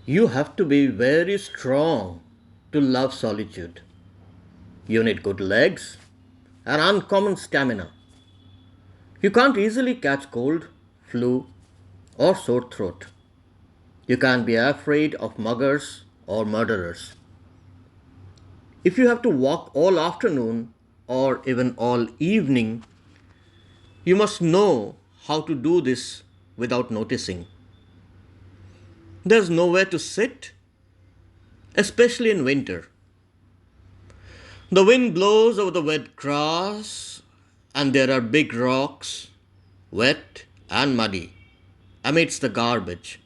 You have to be very strong to love solitude. You need good legs and uncommon stamina. You can't easily catch cold, flu, or sore throat. You can't be afraid of muggers or murderers. If you have to walk all afternoon or even all evening, you must know how to do this without noticing. There's nowhere to sit, especially in winter. The wind blows over the wet grass, and there are big rocks, wet and muddy, amidst the garbage.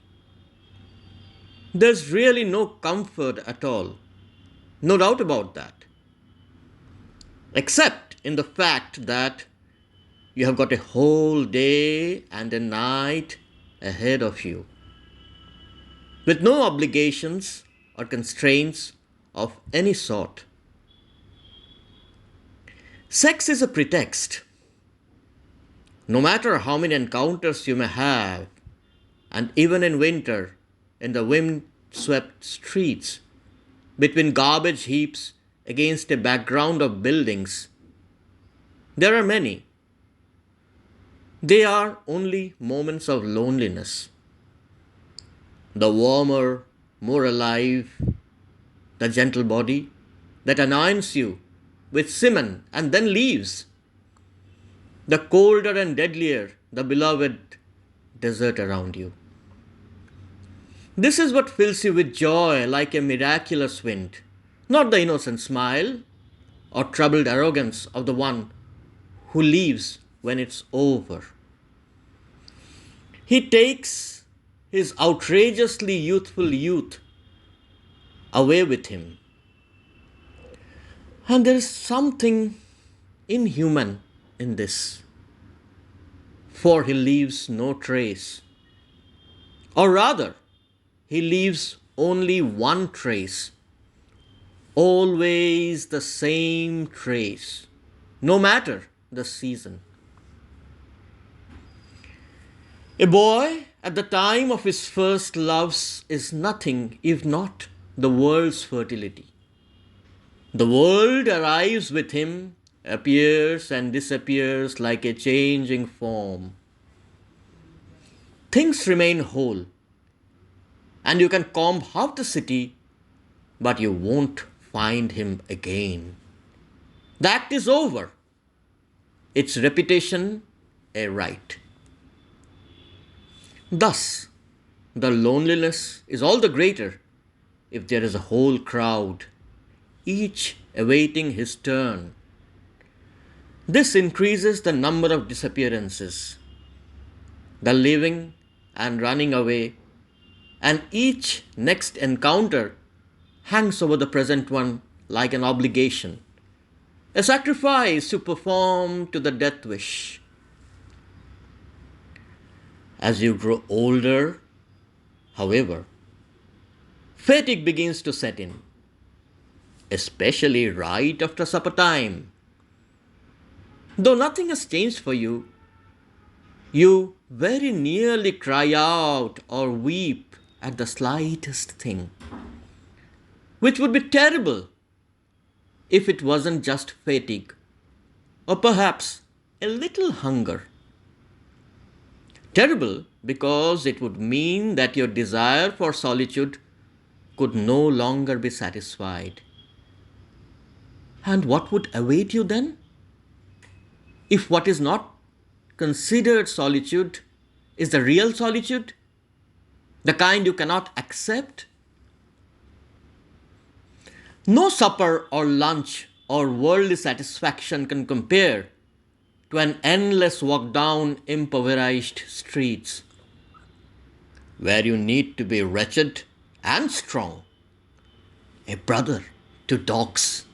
There's really no comfort at all, no doubt about that, except in the fact that you have got a whole day and a night ahead of you, with no obligations or constraints of any sort. Sex is a pretext. No matter how many encounters you may have, and even in winter, in the wind swept streets, between garbage heaps against a background of buildings, there are many. They are only moments of loneliness. The warmer, more alive, the gentle body that anoints you with semen and then leaves. The colder and deadlier the beloved desert around you. This is what fills you with joy like a miraculous wind, not the innocent smile or troubled arrogance of the one who leaves when it's over. He takes his outrageously youthful youth away with him. And there is something inhuman in this, for he leaves no trace. Or rather, he leaves only one trace, always the same trace, no matter the season. A boy at the time of his first loves is nothing if not the world's fertility. The world arrives with him, appears and disappears like a changing form. Things remain whole, and you can comb half the city, but you won't find him again. The act is over, its repetition a rite. Thus, the loneliness is all the greater if there is a whole crowd, each awaiting his turn. This increases the number of disappearances, the leaving and running away, and each next encounter hangs over the present one like an obligation, a sacrifice you perform to the death wish. As you grow older, however, fatigue begins to set in, especially right after supper time. Though nothing has changed for you, you very nearly cry out or weep at the slightest thing, which would be terrible if it wasn't just fatigue, or perhaps a little hunger. Terrible because it would mean that your desire for solitude could no longer be satisfied. And what would await you then? If what is not considered solitude is the real solitude, the kind you cannot accept? No supper or lunch or worldly satisfaction can compare to an endless walk down impoverished streets, where you need to be wretched and strong, a brother to dogs.